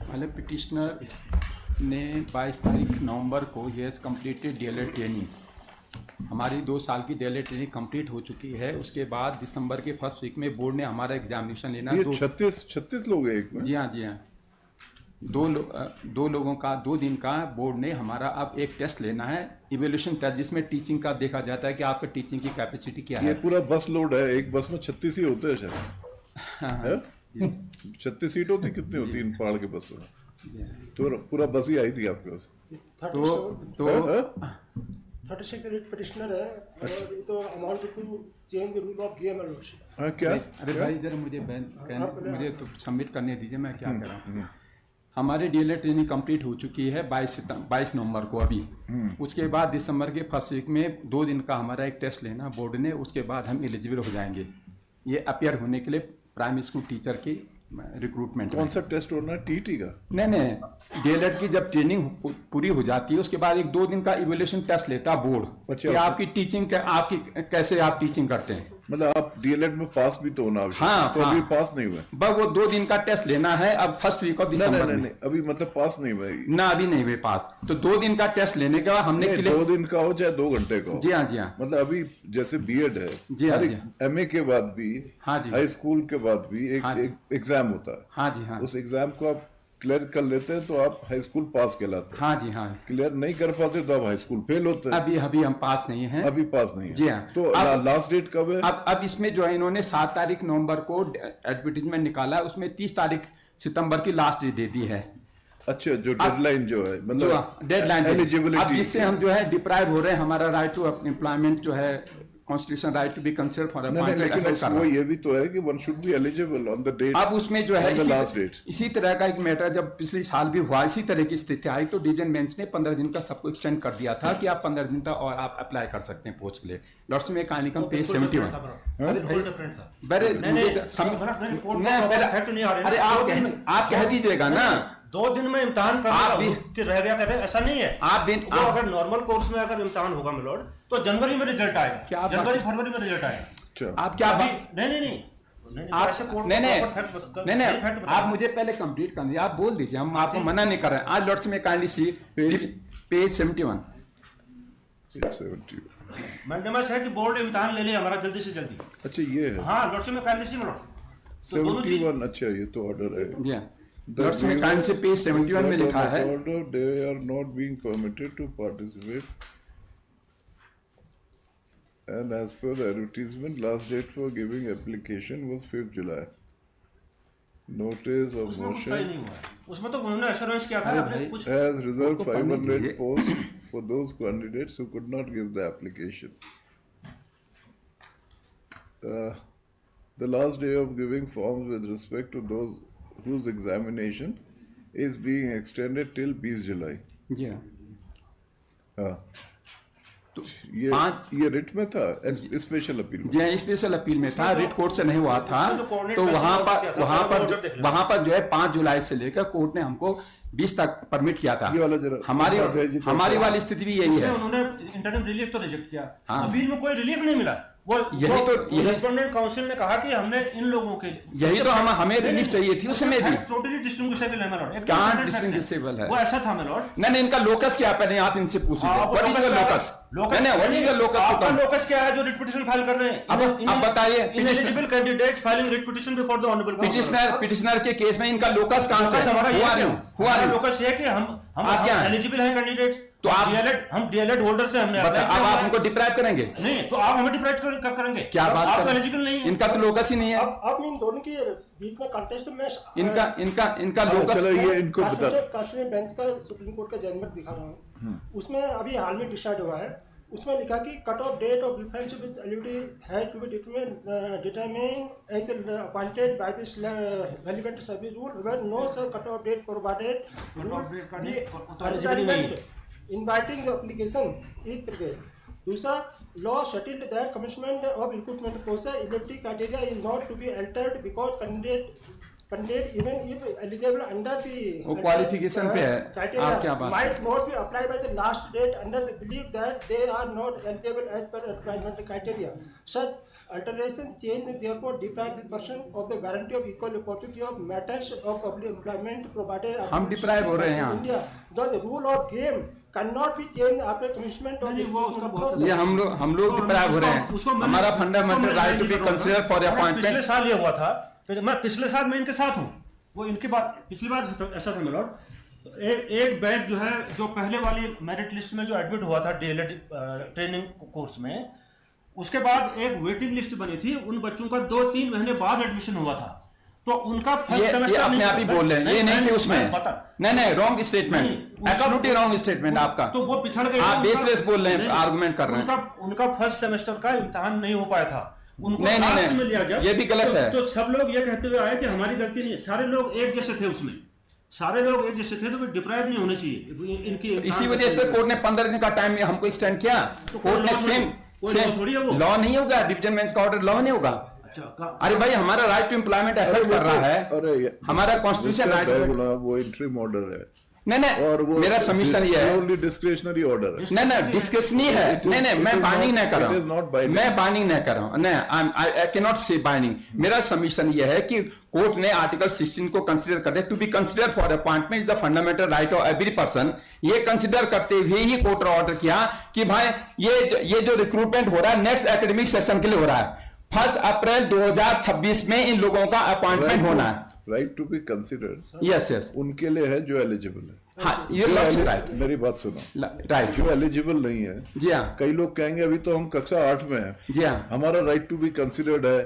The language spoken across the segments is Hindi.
पहले पिटिशनर ने 22 तारीख नवंबर को यस कंप्लीटेड डीएलएड ट्रेनिंग, हमारी 2 साल की डीएलएड ट्रेनिंग कंप्लीट हो चुकी है। उसके बाद दिसंबर के फर्स्ट वीक में बोर्ड ने हमारा एग्जामिनेशन लेना। ये 36 लोग हैं एक में? जी हाँ, जी हाँ। दो लोगों का 2 दिन का बोर्ड ने हमारा अब एक टेस्ट लेना है, इवैल्यूएशन टेस्ट, जिसमें टीचिंग का देखा जाता है कि आपका टीचिंग की कैपेसिटी क्या है। ये पूरा बस लोड है, एक बस में 36 ही होते हैं शायद। 36 सीट होती, कितनी होती इन पहाड़ के बस में? तो पूरा बस ही आई थी आपके पास? तो 36 पिटिशनर है और तो amount to change the rule of game and हाँ क्या? अरे भाई जरा मुझे तो सबमिट करने दीजिए, मैं क्या कर रहा हूँ। हमारी डीएलएड ट्रेनिंग कंप्लीट हो चुकी है 22 नवंबर को अभी। उसके बाद दिसंबर के फर्स्ट वीक में 2 दिन का हमारा एक टेस्ट लेना बोर्ड ने, उसके बाद हम एलिजिबल हो जाएंगे ये अपियर होने के लिए प्राइमरी स्कूल टीचर की रिक्रूटमेंट। कौन सा टेस्ट होना है? टीटी का? नहीं, डीएलएड की जब ट्रेनिंग पूरी हो जाती है उसके बाद एक 2 दिन का इवैल्यूएशन टेस्ट लेता बोर्ड कि आपकी टीचिंग आपकी कैसे आप टीचिंग करते हैं। मतलब आप डीएलएड में पास भी तो होना है? हाँ, तो अभी पास नहीं हुए? बस वो 2 दिन का टेस्ट लेना है अब फर्स्ट वीक ऑफ दिसंबर में। अभी मतलब पास नहीं हुए ना, अभी नहीं हुए पास। तो 2 दिन का टेस्ट लेने के बाद हमने 2 दिन का हो चाहे 2 घंटे का हो। जी हाँ, जी हाँ। मतलब अभी जैसे बीएड है, जी हाँ, एमए के बाद भी, हाँ जी, हाई स्कूल के बाद भी एक एग्जाम होता है। हाँ जी, हाँ। उस एग्जाम को आप क्लियर कर लेते हैं तो आप हाई स्कूल पास कहलाते हैं। हाँ जी, हाँ। क्लियर नहीं कर पाते तो आप हाई स्कूल फेल होते हैं। अभी हम पास नहीं हैं। अभी पास नहीं है। जी हाँ। तो लास्ट डेट कब है? अब इसमें जो है इन्होंने 7 तारीख नवंबर को एडवर्टीजमेंट निकाला, उसमें 30 तारीख सितंबर की लास्ट डेट दे दी है। अच्छा, जो डेडलाइन जो है, मतलब डेडलाइन एलिजिबिलिटी, अब जिससे हम जो है डिप्राइव हो रहे हैं, हमारा राइट टू एम्प्लॉयमेंट जो है constitution right to be considered for लेकिन वो ये भी तो है कि one should be eligible on the date. अब उसमें जो है लास्ट इसी तरह का एक मैटर जब पिछले साल भी हुआ, इसी तरह की स्थिति आई तो डिवीजन बेंच ने 15 दिन का सबको एक्सटेंड कर दिया था कि आप 15 दिन तक और आप अप्लाई कर सकते हैं पोस्ट के लिए। लॉर्ड्स में कहानी कम पेज 71। अरे आप कह दीजिएगा ना 2 दिन में इम्तिहान कर रह गया करे, ऐसा नहीं है। अगर नॉर्मल कोर्स में अगर इम्तिहान होगा मिलोड तो जनवरी में रिजल्ट आएगा, जनवरी फरवरी में रिजल्ट आएगा। आप क्या नहीं आप मुझे पहले कंप्लीट कर दीजिए, आप बोल दीजिए, हम आपको मना नहीं कर रहे हैं। आज लॉर्ड्स में काइंडली सी पेज 71। मैंडेमस है कि बोर्ड इम्तिहान ले ले हमारा जल्दी से जल्दी। अच्छा ये है? हाँ, लॉर्ड्स में काइंडली सी मिलोड 71। अच्छा, ये तो ऑर्डर है। लॉर्ड्स में काइंडली से पेज 71 में लिखा है they are not being permitted to participate and as per the advertisement last date for giving application was 5th July. Notice of motion उसमें तो उन्होंने एश्योरेंस किया था कुछ has reserved 500 posts for those candidates who could not give the application. The last day of giving forms with respect to those whose examination is being extended till 20 July. जी हाँ, तो ये रिट में था, स्पेशल अपील में? जी, स्पेशल अपील में था, रिट कोर्ट से नहीं हुआ था। तो वहां पर जो है 5 जुलाई से लेकर कोर्ट ने हमको 20 तक परमिट किया था। हमारी वाली स्थिति भी यही है। उन्होंने इंटरनल रिलीफ तो रिजेक्ट किया, अपील में कोई रिलीफ नहीं मिला। रेस्पोंडेंट काउंसिल ने कहा कि हमने इन लोगों के यही तो हमें रिलीफ चाहिए थी, उसमें भी टोटली डिस्टिंग्विशेबल है मेलॉर्ड। क्या डिस्टिंग्विशेबल है? वो ऐसा था मेलॉर्ड। नहीं, इनका लोकस क्या पहले आप इनसे पूछिए, व्हाट इज द लोकस? आपका लोकस क्या है जो रिट पिटीशन फाइल कर रहे हैं? अब बताइए, ineligible candidates filing writ petition before the honourable petitioner के केस में इनका लोकस कहां से हुआ? लोकस ये कि हम एलिजिबल हैं कैंडिडेट्स, तो हम डीएलएड होल्डर से हमने अब आप हमको डिप्राइव करेंगे? नहीं, तो आप हमें डिप्राइव करेंगे? क्या बात? आप एलिजिबल नहीं है, इनका तो लोकस ही नहीं है। अब इन दोनों के बीच में कंटेस्ट में इनका लोकस, चलो ये इनको बता। कश्मीर बेंच का सुप्रीम कोर्ट का जजमेंट दिखा रहा हूँ, उसमें अभी हाल में डिसाइड हुआ है। उसमें लिखा कि cut off date of difference with eligibility had to be determined as appointed by this relevant service rule where no sir cut off date provided inviting the application is prepared. दूसरा, law settled that commencement of recruitment process elective criteria is not to be altered because candidate candidate even if eligible under the वो qualification पे है, criteria आप क्या बात might not be applied by the last date under the belief that they are not eligible as per employment criteria. Such alteration change therefore deprive the person of the guarantee of equal opportunity of matters of public employment provided. हम deprive हो रहे हैं यहाँ। India, the rule of game cannot be changed after punishment of ये हम लोग डिप्राइव हो रहे हैं। हमारा fundamental right to be consider for appointment. पिछले साल ये हुआ था, मैं पिछले साल में इनके साथ हूँ, वो इनकी बात पिछली बार ऐसा था मेरा एक बैच जो है जो पहले वाली मेरिट लिस्ट में जो एडमिट हुआ था डीएलएड ट्रेनिंग कोर्स में, उसके बाद एक वेटिंग लिस्ट बनी थी, उन बच्चों का 2-3 महीने बाद एडमिशन हुआ था, तो उनका फर्स्ट सेमेस्टर अपने आप ही बोल रहे हैं, ये नहीं थे उसमें, नहीं wrong statement, absolutely wrong statement आपका, तो वो पिछड़ गए, आप बेसलेस बोल रहे हैं, आर्गुमेंट कर रहे हैं। उनका फर्स्ट सेमेस्टर का इम्तिहान नहीं हो पाया था, उनको नहीं में लिया गया, ये भी गलत है। तो सब लोग ये कहते हुए आए कि हमारी गलती नहीं है, सारे लोग एक जैसे थे उसमें, सारे लोग एक जैसे थे, तो डिप्राइव नहीं होने चाहिए इनकी। इसी वजह से कोर्ट ने 15 दिन का टाइम हमको एक्सटेंड किया। कोर्ट ने सेम लॉ नहीं होगा, डिवीजन बेंच का ऑर्डर लॉ नहीं होगा। अरे भाई हमारा राइट टू एम्प्लॉयमेंट एफर्ट कर रहा है, हमारा कॉन्स्टिट्यूशन राइट, वो इंटरिम ऑर्डर है। नहीं और मेरा सबमिशन ये है, ओनली डिस्क्रिशनरी ऑर्डर है। नहीं डिस्कशनरी है, नहीं मैं बाइंडिंग नहीं कर रहा हूँ, मैं बाइंडिंग नहीं कर रहा हूँ, नहीं आई कैन नॉट से बाइंडिंग। मेरा सबमिशन ये है कि कोर्ट ने आर्टिकल 16 को कंसीडर करते, to be consider for appointment is the fundamental right of every person, ये कंसीडर करते हुए ही कोर्ट ने ऑर्डर किया कि भाई ये जो रिक्रूटमेंट हो रहा है नेक्स्ट एकेडमिक सेशन के लिए हो रहा है, 1 अप्रैल 2026 में इन लोगों का अपॉइंटमेंट होना है। Right to be considered yes उनके लिए है जो एलिजिबल है। हाँ ये राइट, मेरी बात सुनो, राइट जो एलिजिबल नहीं है, जी हाँ, कई लोग कहेंगे अभी तो हम कक्षा 8 में हैं, जी हाँ, हमारा राइट टू बी कंसीडर्ड है,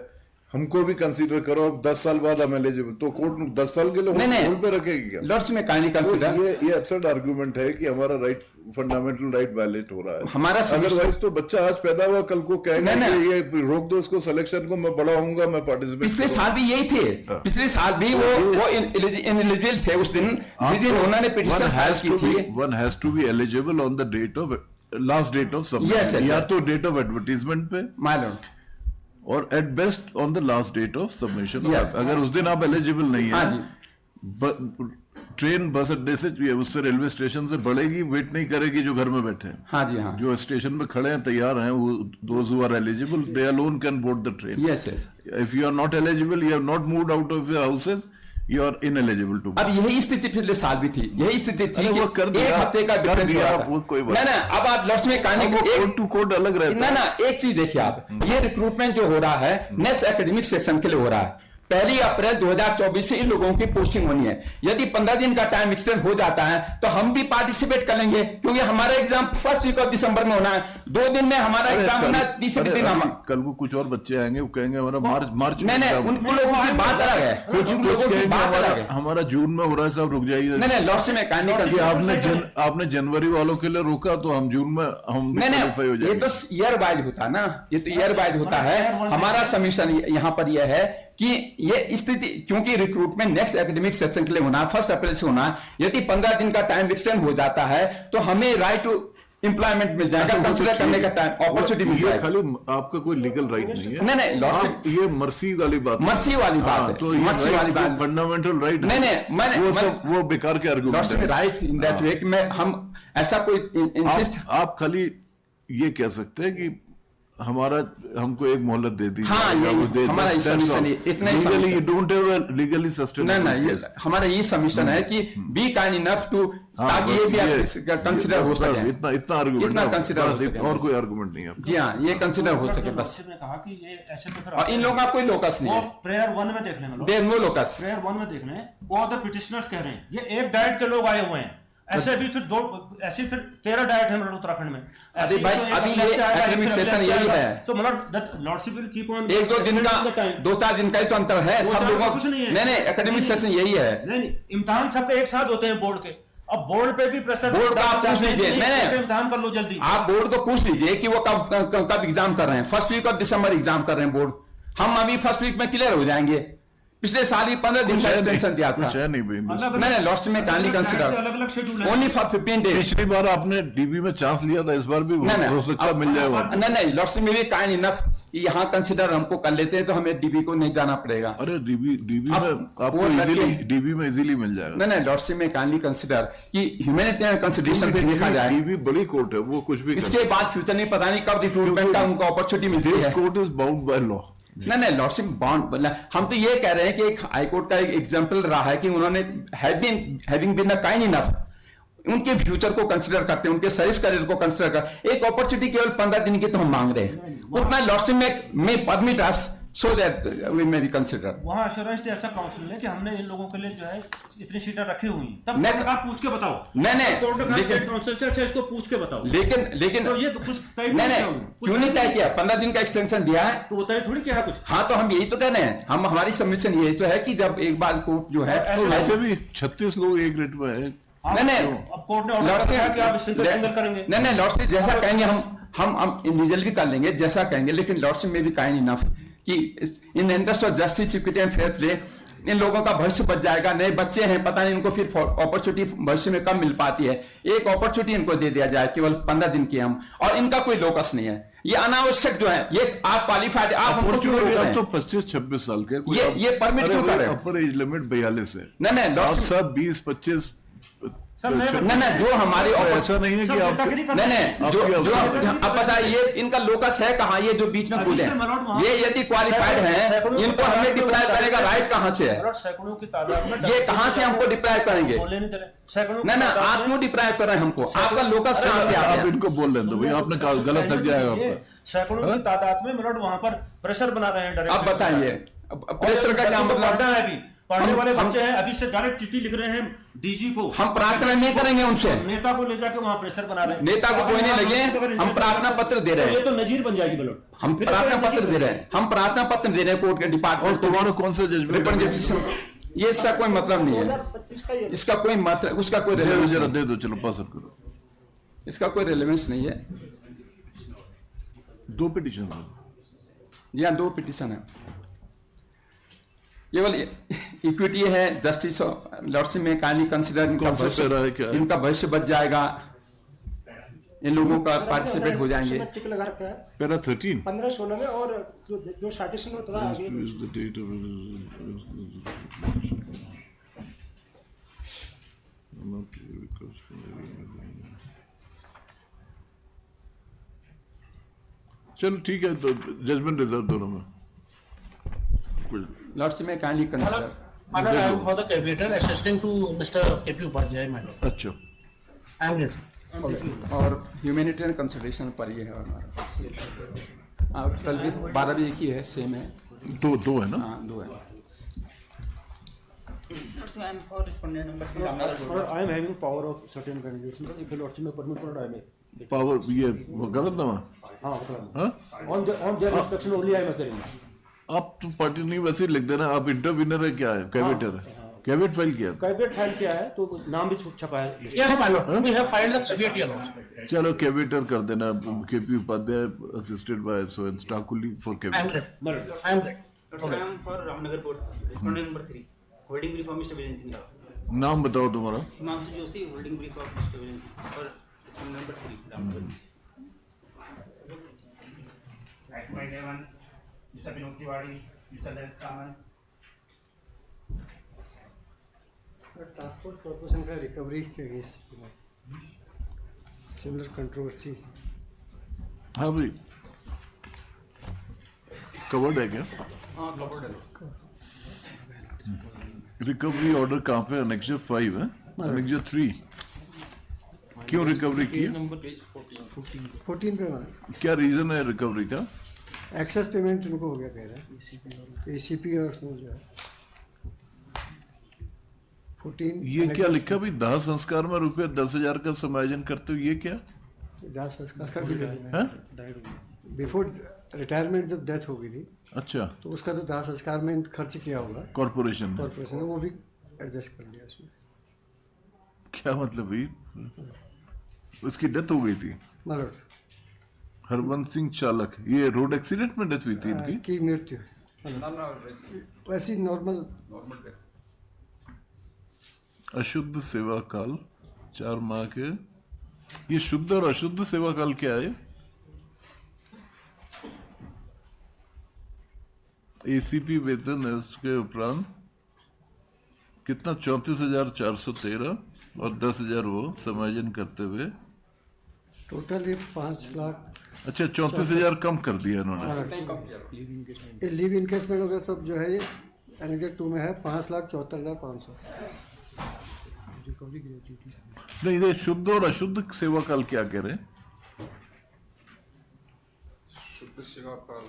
हमको भी कंसीडर करो, 10 साल बाद हम एलिजिबल, तो कोर्ट 10 साल के लिए होल्ड पे रखेगी क्या? लॉर्ड्स में काइंडली कंसीडर, ये एब्सर्ड आर्गुमेंट है कि हमारा राइट फंडामेंटल राइट वायलेट हो रहा है हमारा। अदरवाइज तो बच्चा आज पैदा हुआ कल को कहेंगे कि ये रोक दो इसको सिलेक्शन को, मैं बड़ा होऊंगा, मैं पार्टिसिपेट। पिछले साल भी यही थे, पिछले साल भी वो इनएलिजिबल थे उस दिन जिस दिन उन्होंने पिटीशन फाइल की थी। One has to be eligible on the date of last date of submission, या तो डेट ऑफ एडवर्टीजमेंट पे माय लॉर्ड, और at best on the last date of submission. अगर उस दिन आप एलिजिबल नहीं है, ट्रेन बस अड्डे से उससे रेलवे स्टेशन से बढ़ेगी, वेट नहीं करेगी जो घर में बैठे हैं। हाँ जी हाँ, जो स्टेशन में खड़े हैं तैयार हैं, वो those who are eligible they alone can board the train. Yes yes, if you are not eligible, you have not moved out of your houses, you are ineligible to. अब यही स्थिति पिछले साल भी थी, यही स्थिति थी कि वो कर दिया, एक हफ्ते का डिफरेंस हुआ था। कोई बात ना अब आप लॉर्ड्स में कोड टू कोड अलग रहता है। ना एक चीज देखिए आप, ये रिक्रूटमेंट जो हो रहा है नेक्स्ट एकेडमिक सेशन के लिए हो रहा है, 1 अप्रैल 2024 से इन लोगों की पोस्टिंग होनी है। यदि 15 दिन का टाइम एक्सटेंड हो जाता है तो हम भी पार्टिसिपेट कर लेंगे, क्योंकि हमारा एग्जाम 1 वीक ऑफ दिसंबर में होना है, 2 दिन में हमारा एग्जाम होना है, तीसरे दिन हम कल को कुछ और बच्चे आएंगे, वो कहेंगे हमारा मार्च नहीं उन लोगों की बात अलग है, कुछ लोगों की बात अलग है, हमारा जून में हो रहा है, सब रुक जाइए। नहीं लॉर्ड्स में आपने जनवरी वालों के लिए रोका तो हम जून में हम नहीं, ये तो ईयर वाइज होता है ना, ये तो ईयर वाइज होता है। हमारा सबमिशन यहाँ पर यह है कि ये स्थिति, क्योंकि रिक्रूटमेंट नेक्स्ट एकेडमिक सेशन के लिए होना है, 1 अप्रैल से होना है, यदि 15 दिन का टाइम एक्सटेंड हो जाता है तो हमें राइट टू एम्प्लॉयमेंट मिल जाएगा, कंसीडर करने का टाइम अपॉर्चुनिटी मिल जाएगा। खाली आपका कोई लीगल राइट नहीं है, नहीं लॉर्ड, ये मर्सी वाली बात, मर्सी वाली बात है, तो मर्सी वाली बात, फंडामेंटल राइट नहीं वो बेकार के आर्गुमेंट है। राइट इन दैट वे मैं हम ऐसा कोई इंसिस्ट, आप खाली ये कह सकते हैं कि हमको एक मोहलत दे दी, हाँ, हमारा ये सबमिशन इतना ही डोंट हैव लीगली सस्टेनेबल। नहीं हमारा ये सबमिशन है कि बी काइंड इनफ टू, ताकि ये भी कंसीडर हो सके, इतना आर्गुमेंट, इतना कंसीडर हो सके, और कोई आर्गुमेंट नहीं है। जी हाँ, ये कंसीडर हो सके बस। कहा कि ये ऐसे तो और इन लोगों का कोई लोकस नहीं है, प्रेयर 1 में देख लेना, देयर नो लोकस, प्रेयर 1 में देख लें, वो द पिटिशनर्स कह रहे हैं ये एक डाइट के लोग आए हुए हैं, ऐसे भी फिर 13 डाइट है मतलब उत्तराखंड में। अरे भाई अभी ये एकेडमिक सेशन यही है, तो मतलब लॉर्डशिप विल कीप ऑन 1-2 दिन का 2-4 दिन का ही तो अंतर है सब लोगों, कुछ नहीं है। नहीं एकेडमिक सेशन यही है। नहीं इम्तिहान सबके एक साथ होते हैं बोर्ड के, अब बोर्ड पे भी प्रेशर, बोर्ड का आप पूछ लीजिए, नहीं इम्तिहान कर लो जल्दी, आप बोर्ड को पूछ लीजिए कि वो कब एग्जाम कर रहे हैं, 1 वीक ऑफ दिसंबर एग्जाम कर रहे हैं बोर्ड, हम अभी 1 वीक में क्लियर हो जाएंगे। पिछले साल ही 15 दिन का एक्सटेंशन दिया था, नहीं लॉस्ट में काइंडली कंसीडर अलग-अलग शेड्यूल है, ओनली फॉर 15 डेज। पिछली बार आपने डीबी में चांस लिया था, इस बार भी हो सकता है मिल जाएगा। नहीं लॉस्ट में भी काइंड इनफ यहाँ कंसिडर हमको कर लेते हैं तो हमें डीबी को नहीं जाना पड़ेगा। अरे डीबी में आपको वो इजीली लड़के- डीबी में इजीली मिल जाएगा। नहीं लॉर्डशिप में काइंडली कंसिडर कि ह्यूमैनिटेरियन कंसिडरेशन पे देखा जाए। डीबी बड़ी कोर्ट है, वो कुछ भी इसके बाद फ्यूचर नहीं, पता नहीं कब रिक्रूटमेंट का उनको अपॉर्चुनिटी मिलती दिस है। Court is bound by law. नहीं लॉर्डशिप बॉन्ड, हम तो ये कह रहे हैं कि एक हाईकोर्ट का एक एग्जाम्पल रहा है कि उन्होंने having been a kind enough, उनके फ्यूचर को कंसिडर करते हैं, उनके सर्विस करियर को कंसिडर कर, एक अपॉर्चुनिटी केवल 15 दिन की तो हम मांग रहे हैं, उतना लॉर्डशिप में permit us so that we may be consider. वहाँ अश्योरेंस ऐसा काउंसिल ने कि हमने इन लोगों के लिए जो है इतनी सीटें रखी हुई हैं, तब नहीं, कोर्ट का पूछ के बताओ। नहीं कोर्ट का लेकिन स्टेट काउंसिल से अच्छा इसको पूछ के बताओ। लेकिन तो ये तो कुछ तय भी नहीं किया उन्होंने। कुछ क्यों नहीं तय तय किया? 15 दिन का एक्सटेंशन दिया है। तो वो तय थोड़ी किया कुछ। हाँ तो हम यही तो कह रहे हैं, हम हमारी सबमिशन यही तो है कि जब एक बार कोर्ट जो है तो वैसे भी 36 लोग एक रेट में है। नहीं अब कोर्ट ने ऑर्डर किया कि आप सिंगल करेंगे। नहीं लॉर्डशिप जैसा कहेंगे हम इंडिविजुअल भी कर लेंगे जैसा कहेंगे, लेकिन लॉर्डशिप में भी काइंड इनफ कि in the interest of justice, equity and fair play in लोगों का भविष्य बच जाएगा। नए बच्चे हैं, पता नहीं इनको फिर अपॉर्चुनिटी भविष्य में कम मिल पाती है, एक अपॉर्चुनिटी इनको दे दिया जाए केवल 15 दिन की हम, और इनका कोई लोकस नहीं है, ये अनावश्यक जो है, ये आप क्वालिफाइड, आप हमको क्यों रोक रहे हैं? तो 25-26 साल के ये permit क्यों कर रहे हैं? अपर एज लिमिट 42 है। नहीं आप लॉर्डशिप सब 20-25 सब नए बच्चे- नहीं जो हमारी ऐसा नहीं है कि सब आप नेतागिरी करते नहीं हैं। जो आपकी जो अवसर- अब बताइए इनका लोकस है कहाँ? ये जो बीच में अभी कूदे से मरोड़ वहाँ- ये यदि क्वालिफाइड हैं, सैकड़ों इनको हमें डिप्राइव करने का राइट कहाँ से है? और सैकड़ों की तादाद में ये कहाँ से हमको डिप्राइव करेंगे? बोलने नहीं चले। सैकड़ों की नहीं तादाद आप में- क्यों डिप्राइव कर रहे हैं हमको? आपका लोकस कहाँ से आ आप गया? इनको बोल लें दो भाई, आपने कहा गलत लग जाएगा आपका। सैकड़ों की तादाद में मिनट वहां पर प्रेशर बना रहे हैं डायरेक्ट। अब बताइए प्रेशर का क्या मतलब? पढ़ना है अभी, पढ़ने वाले हम- बच्चे हैं, अभी से डायरेक्ट चिट्ठी लिख रहे हैं डीजी को। हम प्रार्थना नहीं करेंगे उनसे, नेता को ले जाके वहां प्रेशर बना रहे हैं। नेता को कोई नहीं लगे, हम प्रार्थना पत्र दे रहे हैं। ये तो नजीर बन जाएगी बलोट। हम प्रार्थना पत्र दे रहे हैं, हम प्रार्थना पत्र दे रहे हैं कोर्ट के और डिपार्टमेंट तुम्हारा कौन सा जजमेंट? रिप्रेजेंटेशन, ये इसका कोई मतलब नहीं है, 2025 का ये इसका कोई मतलब, उसका कोई जरा रेलेवेंस जरा नहीं, दे दो, चलो पास करो। इसका कोई रेलेवेंस नहीं है। 2 पिटीशन है। जी हाँ 2 पिटीशन है, केवल इक्विटी है, जस्टिस लॉर्डशिप में काइंडली कंसिडर कौन सा पैरा है, क्या है? इनका भविष्य बच जाएगा, इन लोगों का पार्टिसिपेट हो जाएंगे। टिक लगा रखा है पैरा 13 15-16 में, और जो साइटेशन में थोड़ा आगे is the date of चलो ठीक है, तो जजमेंट रिजर्व दोनों में लॉर्डशिप में kindly consider. My lord, I am for the caveator assisting to Mr. K.P. Upadhyay, my lord. अच्छा I am ready. और ह्यूमैनिटेरियन कंसिडरेशन पर ये है हमारा, और 12 भी एक ही है, सेम है। दो है ना? हाँ 2 है। I am for respondent number 3 Ramnagar Road. I am having power of certain candidates. If the lordship may permit, I may. Power ये गलत ना हुआ? हाँ मतलब हाँ? on their instruction only I am करेंगे। आप तो पार्टी नहीं वैसे ही लिख देना, आप इंटरविनर है, क्या है, कैविएटर है, कैविएट फाइल किया? कैबिनेट फाइल किया है तो नाम भी छपा है। Yes, my lord. We have filed the caveat here also. चलो कैविएटर कर देना, केपी उपाध्याय असिस्टेड बाय सो स्टाकुली for I am caveat. ready. I am ready. Lord, I am for Ramnagar Road. Respondent number 3. Holding brief of Mr. Viren Singh Rao. नाम बताओ तुम्हारा। Himanshu Joshi. Holding brief of Mr. Viren Singh for respondent number 3 Ramnagar. Mr. Vinod Tiwari, Mr. Lalit Samant. Transport corporation का रिकवरी के अगेंस्ट सिमिलर कंट्रोवर्सी। हाँ भाई कवर्ड है क्या? रिकवरी ऑर्डर कहाँ पे? एनेक्सर 5 है, एनेक्सर 3 क्यों रिकवरी की? 14 पे क्या रीजन है रिकवरी का? एक्सेस पेमेंट उनको हो गया कह रहा है एसीपी, और उसमें जो है 14 ये क्या लिखा भाई? दाह संस्कार में रुपये 10,000 का समायोजन करते हो, ये क्या दाह संस्कार का भी है? बिफोर रिटायरमेंट जब डेथ हो गई थी अच्छा, तो उसका तो दाह संस्कार में खर्च किया होगा कॉर्पोरेशन ने कॉर्पोरेशन ने, वो भी एडजस्ट कर लिया इसमें। क्या मतलब भाई? उसकी डेथ हो गई थी, मतलब हरबंस सिंह चालक, ये रोड एक्सीडेंट में डेथ हुई थी इनकी? की मृत्यु वैसी नॉर्मल। अशुद्ध सेवा काल 4 माह के, ये शुद्ध और अशुद्ध सेवा काल क्या है? एसीपी वेतन है उसके उपरांत कितना 34,413 और 10,000 वो समायोजन करते हुए टोटल ये 5 लाख। अच्छा 34,000 कम कर दिया इन्होंने। ये लीव इनकेसमेंट वगैरह सब जो है ये एनेक्स 2 में है 5,74,500। नहीं ये शुद्ध और अशुद्ध सेवा काल क्या कह रहे हैं? शुद्ध सेवा काल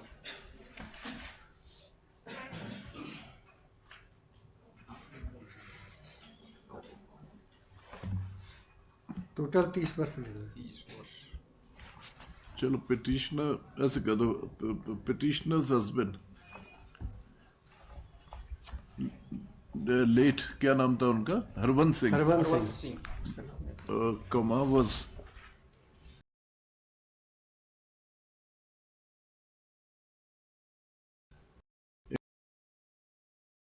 टोटल 30% है। 30 वर्ष। चलो पिटिशनर ऐसे कह दो, पिटिशनर्स हस्बैंड लेट क्या नाम था उनका? हरवंश सिंह हरवंश सिंह सिंह कमा was